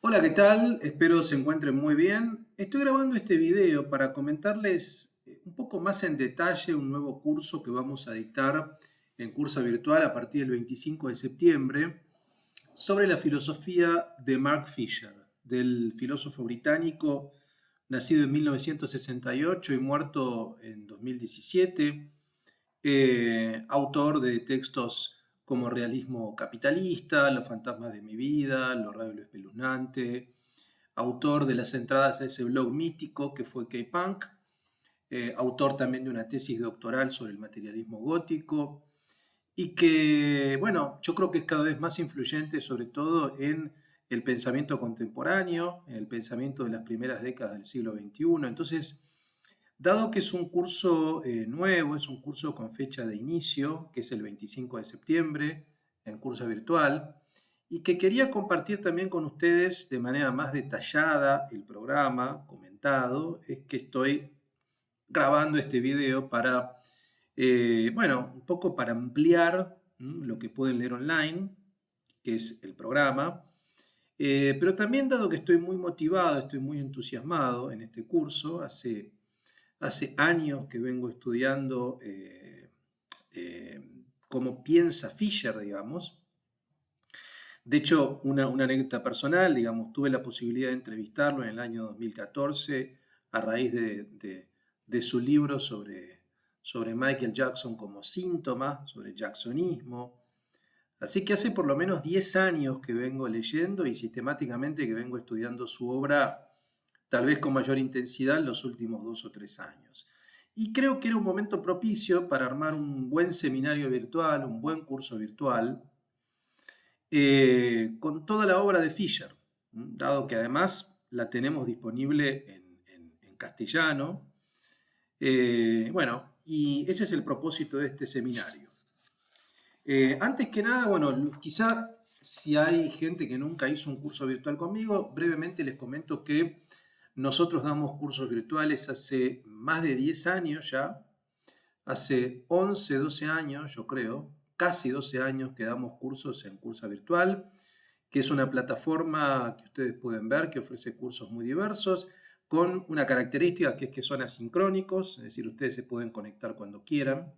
Hola, ¿qué tal? Espero se encuentren muy bien. Estoy grabando este video para comentarles un poco más en detalle un nuevo curso que vamos a dictar en curso virtual a partir del 25 de septiembre sobre la filosofía de Mark Fisher, del filósofo británico nacido en 1968 y muerto en 2017, autor de textos como Realismo Capitalista, Los Fantasmas de mi Vida, Lo Raro y lo Espeluznante, autor de las entradas a ese blog mítico que fue K-Punk, autor también de una tesis doctoral sobre el materialismo gótico, y que, bueno, yo creo que es cada vez más influyente, sobre todo en el pensamiento contemporáneo, en el pensamiento de las primeras décadas del siglo XXI. Entonces, dado que es un curso nuevo, es un curso con fecha de inicio, que es el 25 de septiembre, en curso virtual, y que quería compartir también con ustedes de manera más detallada el programa comentado, es que estoy grabando este video para, bueno, un poco para ampliar lo que pueden leer online, que es el programa, pero también dado que estoy muy motivado, estoy muy entusiasmado en este curso, hace años que vengo estudiando eh, cómo piensa Fisher, digamos. De hecho, una anécdota personal, digamos, tuve la posibilidad de entrevistarlo en el año 2014 a raíz de su libro sobre Michael Jackson como síntoma, sobre jacksonismo. Así que hace por lo menos 10 años que vengo leyendo y sistemáticamente que vengo estudiando su obra, tal vez con mayor intensidad los últimos 2 o 3 años. Y creo que era un momento propicio para armar un buen seminario virtual, un buen curso virtual, con toda la obra de Fisher, dado que además la tenemos disponible en castellano. Bueno, y ese es el propósito de este seminario. Antes que nada, bueno, quizá si hay gente que nunca hizo un curso virtual conmigo, brevemente les comento que nosotros damos cursos virtuales hace más de 10 años ya, hace 11, 12 años, yo creo, casi 12 años que damos cursos en Cursa Virtual, que es una plataforma que ustedes pueden ver que ofrece cursos muy diversos, con una característica que es que son asincrónicos, es decir, ustedes se pueden conectar cuando quieran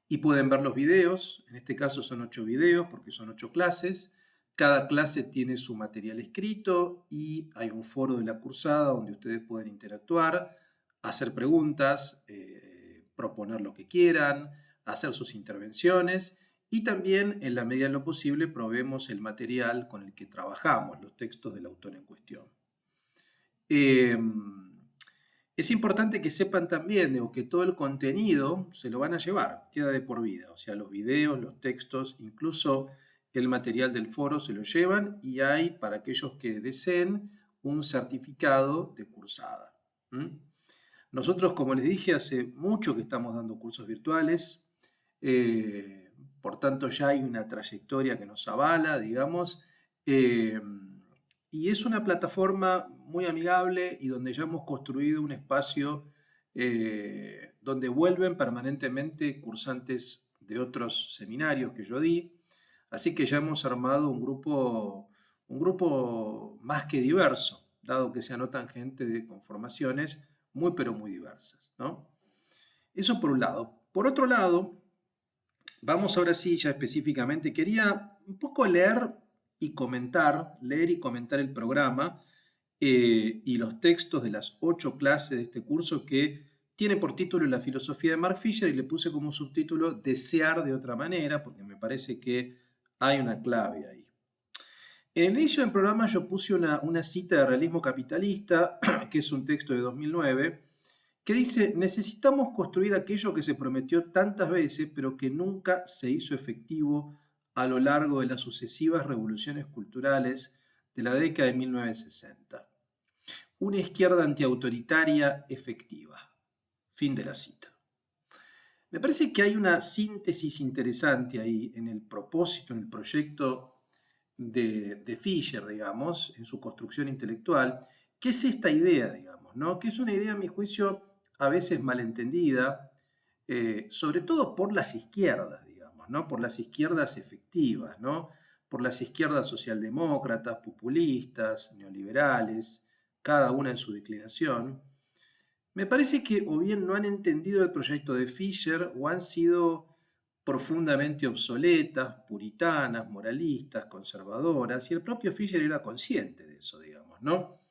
y pueden ver los videos. En este caso son 8 videos porque son 8 clases. Cada clase tiene su material escrito y hay un foro de la cursada donde ustedes pueden interactuar, hacer preguntas, proponer lo que quieran, hacer sus intervenciones y también, en la medida de lo posible, proveemos el material con el que trabajamos, los textos del autor en cuestión. Eh, es importante que sepan también que todo el contenido se lo van a llevar, queda de por vida. O sea, los videos, los textos, incluso el material del foro se lo llevan y hay, para aquellos que deseen, un certificado de cursada. Nosotros, como les dije, hace mucho que estamos dando cursos virtuales, por tanto ya hay una trayectoria que nos avala, digamos, eh, y es una plataforma muy amigable y donde ya hemos construido un espacio donde vuelven permanentemente cursantes de otros seminarios que yo di, así que ya hemos armado un grupo más que diverso, dado que se anotan gente con formaciones muy pero muy diversas, ¿no? Eso por un lado. Por otro lado, vamos ahora sí ya específicamente, quería un poco leer y comentar el programa y los textos de las 8 clases de este curso que tiene por título La filosofía de Mark Fisher y le puse como subtítulo Desear de otra manera, porque me parece que hay una clave ahí. En el inicio del programa yo puse una cita de Realismo Capitalista, que es un texto de 2009, que dice, necesitamos construir aquello que se prometió tantas veces, pero que nunca se hizo efectivo a lo largo de las sucesivas revoluciones culturales de la década de 1960. Una izquierda antiautoritaria efectiva. Fin de la cita. Me parece que hay una síntesis interesante ahí en el propósito, en el proyecto de Fisher, digamos, en su construcción intelectual, que es esta idea, digamos, ¿no? Que es una idea, a mi juicio, a veces malentendida, sobre todo por las izquierdas, digamos, ¿no? Por las izquierdas efectivas, ¿no? por las izquierdas socialdemócratas, populistas, neoliberales, cada una en su declinación, me parece que o bien no han entendido el proyecto de Fisher o han sido profundamente obsoletas, puritanas, moralistas, conservadoras, y el propio Fisher era consciente de eso, digamos, ¿no?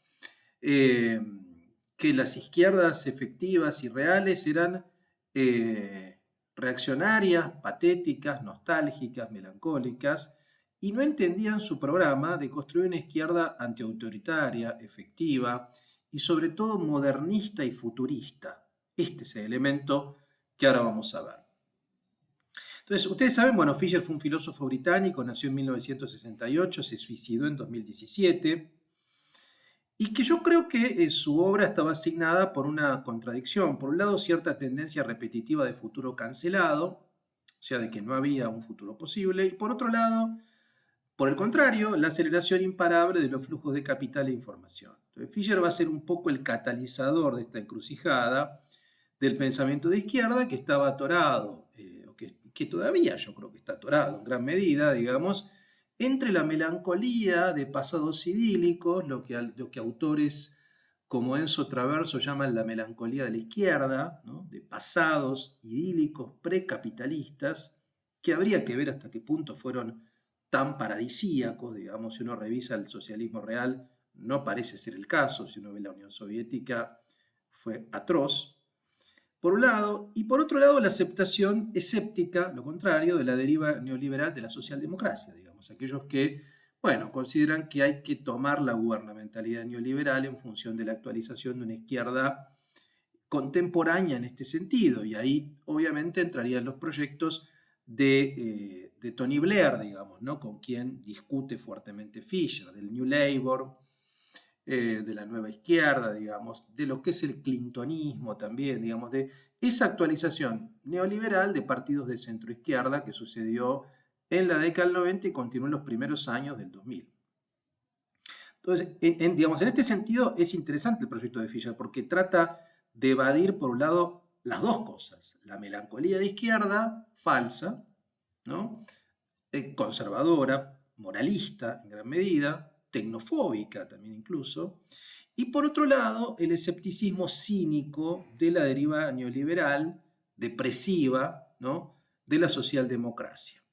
Eh, que las izquierdas efectivas y reales eran reaccionarias, patéticas, nostálgicas, melancólicas, y no entendían su programa de construir una izquierda antiautoritaria, efectiva y sobre todo modernista y futurista. Este es el elemento que ahora vamos a ver. Entonces, ustedes saben, bueno, Fisher fue un filósofo británico, nació en 1968, se suicidó en 2017, y que yo creo que su obra estaba asignada por una contradicción. Por un lado, cierta tendencia repetitiva de futuro cancelado, o sea, de que no había un futuro posible, y por otro lado, por el contrario, la aceleración imparable de los flujos de capital e información. Entonces, Fisher va a ser un poco el catalizador de esta encrucijada del pensamiento de izquierda que estaba atorado, que todavía yo creo que está atorado en gran medida, digamos, entre la melancolía de pasados idílicos, lo que autores como Enzo Traverso llaman la melancolía de la izquierda, ¿no? De pasados idílicos precapitalistas, que habría que ver hasta qué punto fueron tan paradisíacos, digamos, si uno revisa el socialismo real, no parece ser el caso, si uno ve la Unión Soviética, fue atroz, por un lado, y por otro lado la aceptación escéptica, lo contrario, de la deriva neoliberal de la socialdemocracia, digamos, aquellos que, bueno, consideran que hay que tomar la gubernamentalidad neoliberal en función de la actualización de una izquierda contemporánea en este sentido, y ahí obviamente entrarían los proyectos de Tony Blair, digamos, ¿no? Con quien discute fuertemente Fisher, del New Labour, de la nueva izquierda, digamos, de lo que es el clintonismo también, digamos, de esa actualización neoliberal de partidos de centroizquierda que sucedió en la década del 90 y continuó en los primeros años del 2000. Entonces, digamos, en este sentido es interesante el proyecto de Fisher porque trata de evadir, por un lado, las dos cosas. La melancolía de izquierda, falsa, ¿no? Conservadora, moralista en gran medida, tecnofóbica también incluso, y por otro lado, el escepticismo cínico de la deriva neoliberal, depresiva, ¿no? De la socialdemocracia.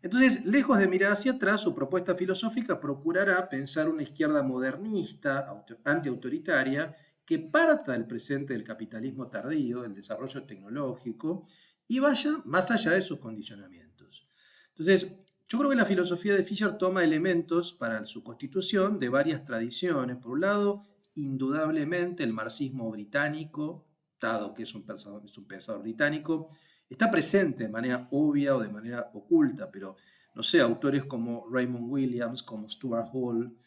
Entonces, lejos de mirar hacia atrás, su propuesta filosófica procurará pensar una izquierda modernista, antiautoritaria, que parta del presente del capitalismo tardío, del desarrollo tecnológico, y vaya más allá de sus condicionamientos. Entonces, yo creo que la filosofía de Fisher toma elementos para su constitución de varias tradiciones. Por un lado, indudablemente el marxismo británico, dado que es un pensador británico, está presente de manera obvia o de manera oculta, pero no sé, autores como Raymond Williams, como Stuart Hall,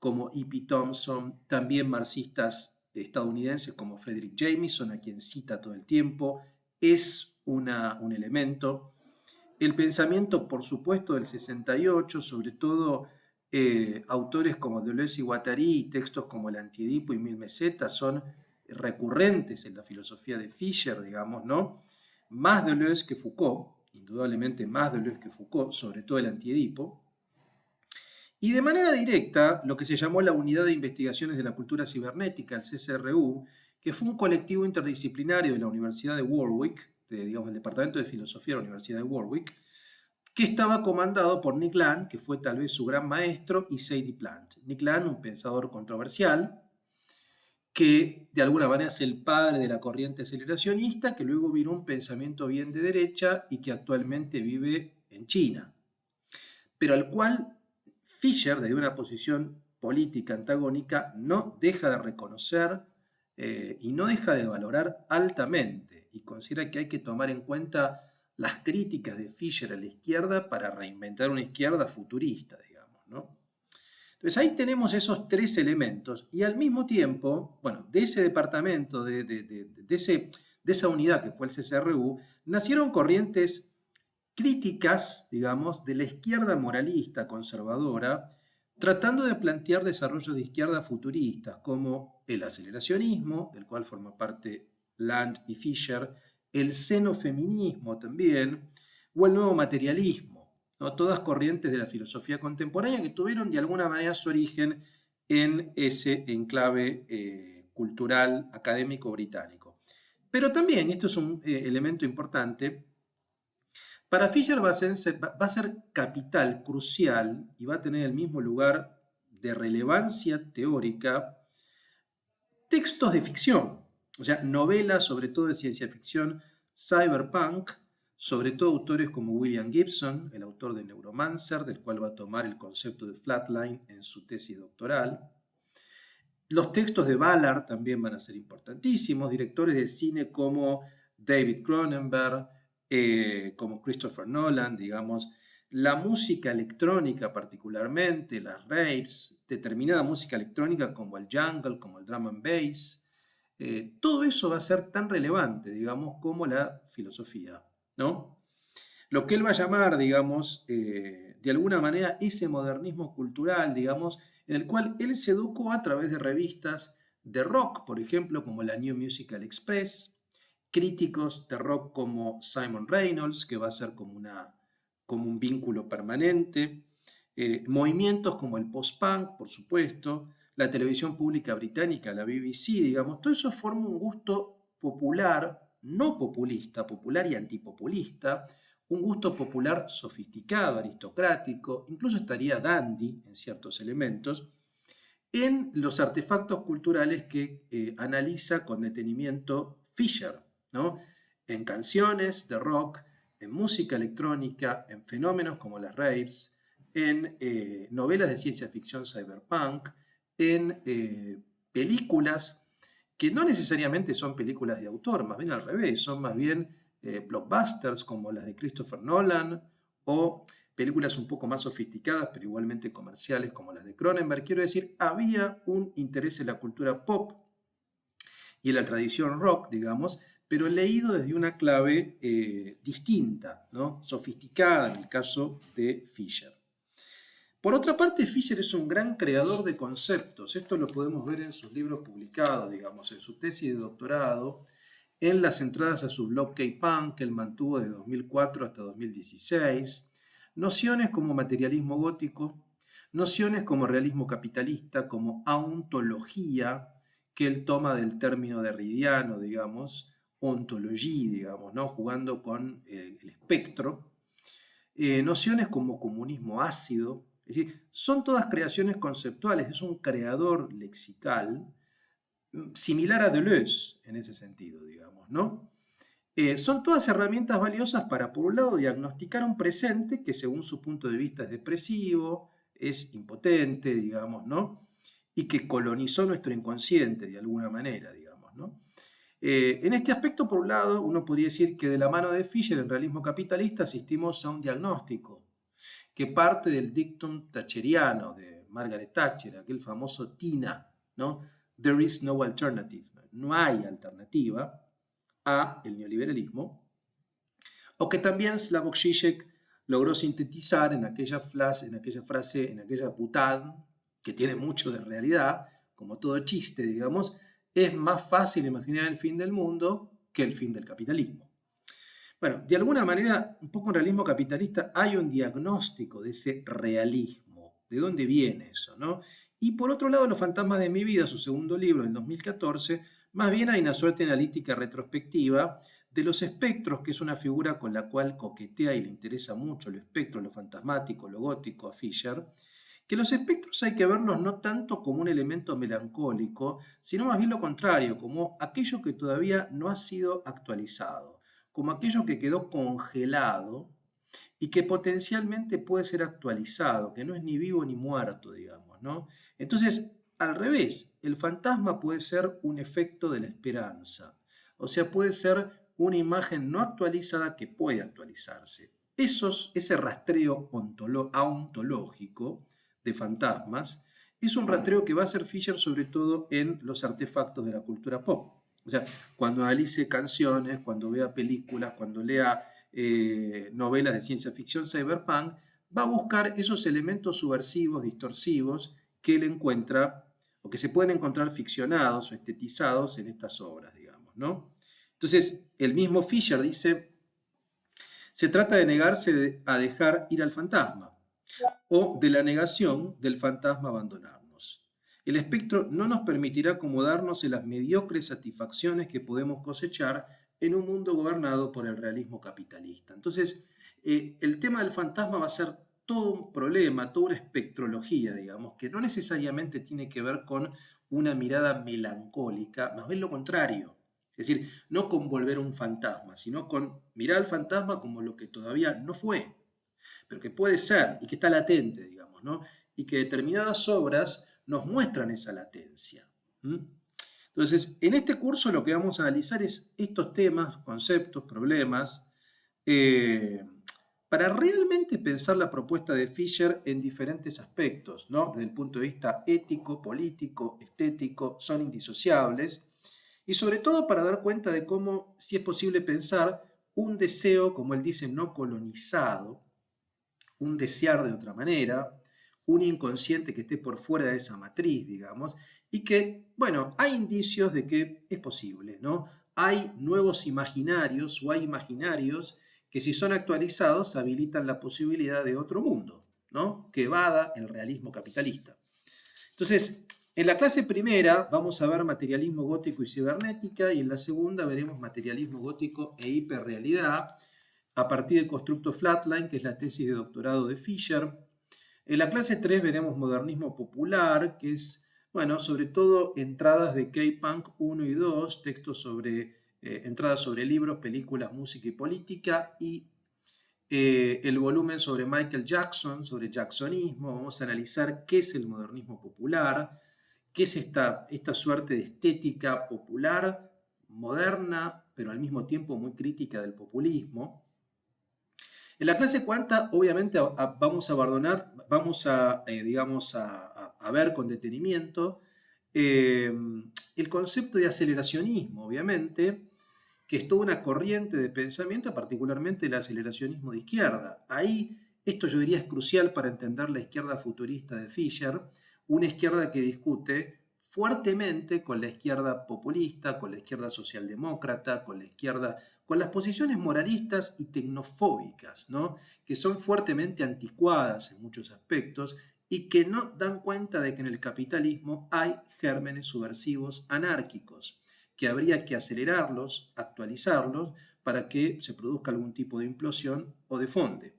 como E.P. Thompson, también marxistas estadounidenses como Frederick Jameson, a quien cita todo el tiempo, es un elemento. El pensamiento, por supuesto, del 68, sobre todo autores como Deleuze y Guattari, y textos como El Antiedipo y Mil Mesetas son recurrentes en la filosofía de Fisher, digamos, ¿no? Más Deleuze que Foucault, indudablemente más Deleuze que Foucault, sobre todo el Antiedipo. Y de manera directa, lo que se llamó la Unidad de Investigaciones de la Cultura Cibernética, el CCRU, que fue un colectivo interdisciplinario de la Universidad de Warwick, digamos, el Departamento de Filosofía de la Universidad de Warwick, que estaba comandado por Nick Land, que fue tal vez su gran maestro, y Sadie Plant. Nick Land, un pensador controversial, que de alguna manera es el padre de la corriente aceleracionista, que luego vino un pensamiento bien de derecha y que actualmente vive en China, pero al cual Fisher, desde una posición política antagónica, no deja de reconocer y no deja de valorar altamente, y considera que hay que tomar en cuenta las críticas de Fisher a la izquierda para reinventar una izquierda futurista, digamos, ¿no? Entonces ahí tenemos esos tres elementos y al mismo tiempo, bueno, de ese departamento, de esa unidad que fue el CCRU, nacieron corrientes críticas, digamos, de la izquierda moralista conservadora, tratando de plantear desarrollos de izquierda futuristas, como el aceleracionismo, del cual forma parte Land y Fisher, el xenofeminismo también, o el nuevo materialismo, ¿no? Todas corrientes de la filosofía contemporánea que tuvieron de alguna manera su origen en ese enclave cultural académico británico. Pero también, esto es un elemento importante, para Fisher va a ser capital, crucial, y va a tener el mismo lugar de relevancia teórica, textos de ficción, o sea, novelas, sobre todo de ciencia ficción, cyberpunk, sobre todo autores como William Gibson, el autor de Neuromancer, del cual va a tomar el concepto de flatline en su tesis doctoral. Los textos de Ballard también van a ser importantísimos, directores de cine como David Cronenberg, como Christopher Nolan, digamos, la música electrónica particularmente, las raves, determinada música electrónica como el jungle, como el drum and bass, todo eso va a ser tan relevante, digamos, como la filosofía, ¿no? Lo que él va a llamar, digamos, de alguna manera ese modernismo cultural, digamos, en el cual él se educó a través de revistas de rock, por ejemplo, como la New Musical Express, críticos de rock como Simon Reynolds, que va a ser como un vínculo permanente, movimientos como el post-punk, por supuesto, la televisión pública británica, la BBC, digamos, todo eso forma un gusto popular, no populista, popular y antipopulista, un gusto popular sofisticado, aristocrático, incluso estaría dandy en ciertos elementos, en los artefactos culturales que analiza con detenimiento Fisher, ¿no? En canciones de rock, en música electrónica, en fenómenos como las raves, en novelas de ciencia ficción cyberpunk, en películas que no necesariamente son películas de autor, más bien al revés, son más bien blockbusters como las de Christopher Nolan o películas un poco más sofisticadas, pero igualmente comerciales como las de Cronenberg. Quiero decir, había un interés en la cultura pop y en la tradición rock, digamos, pero leído desde una clave distinta, ¿no? Sofisticada en el caso de Fisher. Por otra parte, Fisher es un gran creador de conceptos. Esto lo podemos ver en sus libros publicados, digamos, en su tesis de doctorado, en las entradas a su blog K-Punk, que él mantuvo de 2004 hasta 2016, nociones como materialismo gótico, nociones como realismo capitalista, como ontología, que él toma del término derridiano, digamos, ontología, digamos, ¿no? Jugando con el espectro, nociones como comunismo ácido, es decir, son todas creaciones conceptuales, es un creador lexical similar a Deleuze en ese sentido, digamos, ¿no? Son todas herramientas valiosas para, por un lado, diagnosticar un presente que según su punto de vista es depresivo, es impotente, digamos, ¿no? Y que colonizó nuestro inconsciente de alguna manera, digamos, ¿no? En este aspecto, por un lado, uno podría decir que de la mano de Fisher en realismo capitalista asistimos a un diagnóstico que parte del dictum thatcheriano de Margaret Thatcher, aquel famoso TINA, ¿no? There is no alternative, no hay alternativa a el neoliberalismo, o que también Slavoj Žižek logró sintetizar en aquella frase, en aquella butad, que tiene mucho de realidad, como todo chiste, digamos, es más fácil imaginar el fin del mundo que el fin del capitalismo. Bueno, de alguna manera, un poco en realismo capitalista hay un diagnóstico de ese realismo, de dónde viene eso, ¿no? Y por otro lado, Los fantasmas de mi vida, su segundo libro, en 2014, más bien hay una suerte analítica retrospectiva de los espectros, que es una figura con la cual coquetea y le interesa mucho lo espectro, lo fantasmático, lo gótico a Fisher, que los espectros hay que verlos no tanto como un elemento melancólico, sino más bien lo contrario, como aquello que todavía no ha sido actualizado, como aquello que quedó congelado y que potencialmente puede ser actualizado, que no es ni vivo ni muerto, digamos, ¿no? Entonces, al revés, el fantasma puede ser un efecto de la esperanza, o sea, puede ser una imagen no actualizada que puede actualizarse. Ese rastreo ontológico de fantasmas es un rastreo que va a hacer Fisher sobre todo en los artefactos de la cultura pop. O sea, cuando analice canciones, cuando vea películas, cuando lea novelas de ciencia ficción cyberpunk, va a buscar esos elementos subversivos, distorsivos, que él encuentra o que se pueden encontrar ficcionados o estetizados en estas obras, digamos, ¿no? Entonces, el mismo Fisher dice, Se trata de negarse a dejar ir al fantasma o de la negación del fantasma abandonarnos. El espectro no nos permitirá acomodarnos en las mediocres satisfacciones que podemos cosechar en un mundo gobernado por el realismo capitalista. Entonces, el tema del fantasma va a ser todo un problema, toda una espectrología, digamos, que no necesariamente tiene que ver con una mirada melancólica, más bien lo contrario. Es decir, no con volver un fantasma, sino con mirar al fantasma como lo que todavía no fue, pero que puede ser y que está latente, digamos, ¿no? Y que determinadas obras nos muestran esa latencia. ¿Mm? Entonces, en este curso lo que vamos a analizar es estos temas, conceptos, problemas, eh, para realmente pensar la propuesta de Fisher en diferentes aspectos, ¿no? Desde el punto de vista ético, político, estético, son indisociables, y sobre todo para dar cuenta de cómo, si es posible pensar un deseo, como él dice, no colonizado, un desear de otra manera, un inconsciente que esté por fuera de esa matriz, digamos, y que, bueno, hay indicios de que es posible, ¿no? Hay nuevos imaginarios o hay imaginarios que si son actualizados habilitan la posibilidad de otro mundo, ¿no? Que evada el realismo capitalista. Entonces, en la clase primera vamos a ver materialismo gótico y cibernética y en la segunda veremos materialismo gótico e hiperrealidad a partir del constructo Flatline, que es la tesis de doctorado de Fisher. En la clase 3 veremos modernismo popular, que es, bueno, sobre todo entradas de K-Punk 1 y 2, textos sobre, entradas sobre libros, películas, música y política, y el volumen sobre Michael Jackson, sobre jacksonismo. Vamos a analizar qué es el modernismo popular, qué es esta suerte de estética popular, moderna, pero al mismo tiempo muy crítica del populismo. En la clase cuanta, obviamente, vamos a abandonar, vamos a, digamos, a ver con detenimiento eh, el concepto de aceleracionismo, obviamente, que es toda una corriente de pensamiento, particularmente el aceleracionismo de izquierda. Ahí, esto yo diría es crucial para entender la izquierda futurista de Fisher, una izquierda que discute fuertemente con la izquierda populista, con la izquierda socialdemócrata, con la izquierda, con las posiciones moralistas y tecnofóbicas, ¿no? Que son fuertemente anticuadas en muchos aspectos y que no dan cuenta de que en el capitalismo hay gérmenes subversivos anárquicos, que habría que acelerarlos, actualizarlos, para que se produzca algún tipo de implosión o de fonde.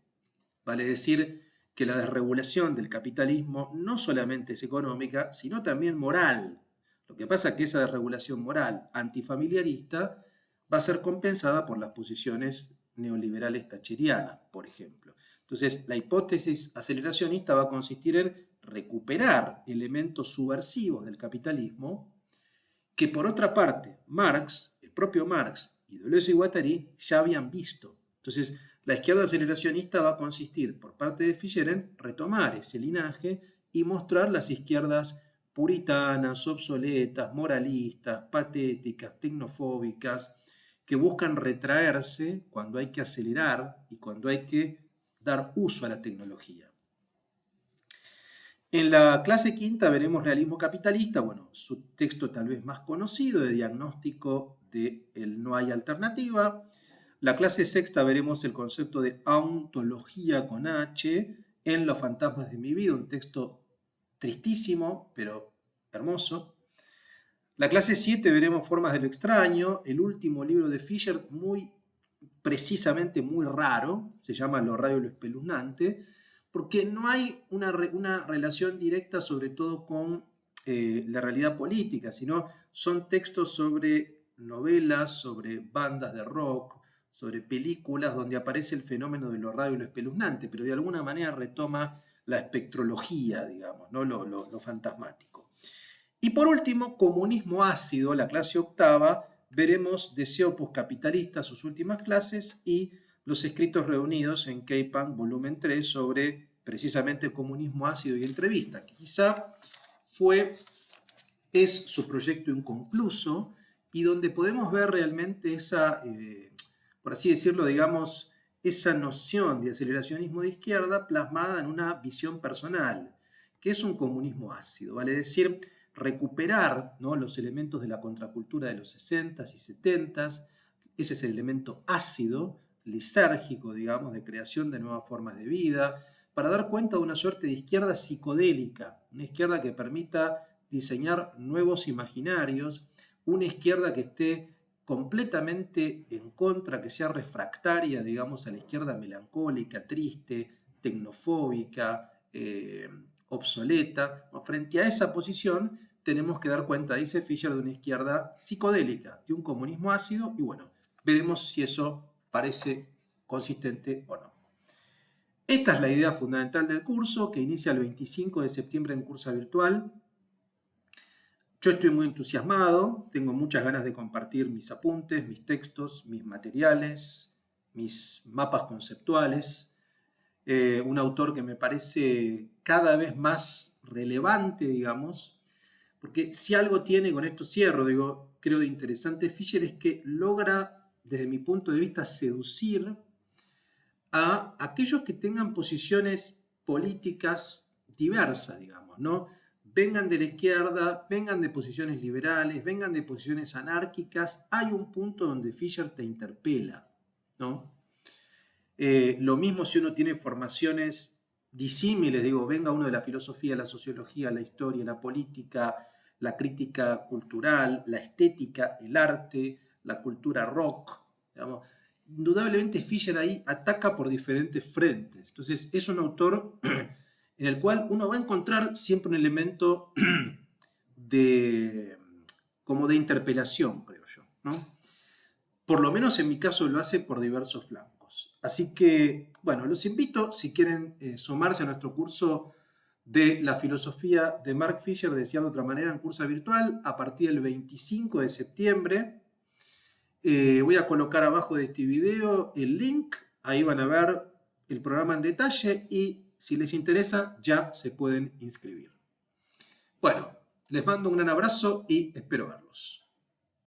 Vale decir que la desregulación del capitalismo no solamente es económica, sino también moral. Lo que pasa es que esa desregulación moral antifamiliarista va a ser compensada por las posiciones neoliberales thatcherianas, por ejemplo. Entonces, la hipótesis aceleracionista va a consistir en recuperar elementos subversivos del capitalismo que por otra parte Marx, el propio Marx y Deleuze y Guattari ya habían visto. Entonces, la izquierda aceleracionista va a consistir por parte de Fischer en retomar ese linaje y mostrar las izquierdas puritanas, obsoletas, moralistas, patéticas, tecnofóbicas, que buscan retraerse cuando hay que acelerar y cuando hay que dar uso a la tecnología. En la clase quinta veremos realismo capitalista, bueno, su texto tal vez más conocido de diagnóstico de el no hay alternativa. La clase sexta veremos el concepto de ontología con H en Los fantasmas de mi vida, un texto tristísimo, pero hermoso. La clase 7 veremos formas de lo extraño, el último libro de Fisher, muy precisamente muy raro, se llama Lo raro y lo espeluznante, porque no hay una relación directa sobre todo con la realidad política, sino son textos sobre novelas, sobre bandas de rock, sobre películas donde aparece el fenómeno de lo raro y lo espeluznante, pero de alguna manera retoma la espectrología, digamos, ¿no? Lo fantasmático. Y por último, comunismo ácido, la clase octava, veremos Deseo postcapitalista, sus últimas clases, y los escritos reunidos en K-Punk volumen 3 sobre precisamente comunismo ácido y entrevista, que quizá es su proyecto inconcluso y donde podemos ver realmente esa, por así decirlo, digamos, esa noción de aceleracionismo de izquierda plasmada en una visión personal, que es un comunismo ácido, vale decir, recuperar, ¿no?, los elementos de la contracultura de los 60s y 70s, ese es el elemento ácido, lisérgico, digamos, de creación de nuevas formas de vida, para dar cuenta de una suerte de izquierda psicodélica, una izquierda que permita diseñar nuevos imaginarios, una izquierda que esté completamente en contra, que sea refractaria, digamos, a la izquierda melancólica, triste, tecnofóbica, obsoleta. Frente a esa posición tenemos que dar cuenta, dice Fisher, de una izquierda psicodélica, de un comunismo ácido, y bueno, veremos si eso parece consistente o no. Esta es la idea fundamental del curso, que inicia el 25 de septiembre en curso virtual. Yo estoy muy entusiasmado, tengo muchas ganas de compartir mis apuntes, mis textos, mis materiales, mis mapas conceptuales. Un autor que me parece cada vez más relevante, digamos, porque si algo tiene, con esto cierro, digo, creo de interesante Fisher, es que logra, desde mi punto de vista, seducir a aquellos que tengan posiciones políticas diversas, digamos, ¿no? Vengan de la izquierda, vengan de posiciones liberales, vengan de posiciones anárquicas, hay un punto donde Fisher te interpela, ¿no? Lo mismo si uno tiene formaciones disímiles, digo, venga uno de la filosofía, la sociología, la historia, la política, la crítica cultural, la estética, el arte, la cultura rock, digamos. Indudablemente Fisher ahí ataca por diferentes frentes. Entonces es un autor en el cual uno va a encontrar siempre un elemento de, como de interpelación, creo yo, ¿no? Por lo menos en mi caso lo hace por diversos flancos. Así que, bueno, los invito, si quieren sumarse a nuestro curso de la filosofía de Mark Fisher, decía de otra manera, en curso virtual, a partir del 25 de septiembre. Voy a colocar abajo de este video el link, ahí van a ver el programa en detalle y si les interesa ya se pueden inscribir. Bueno, les mando un gran abrazo y espero verlos.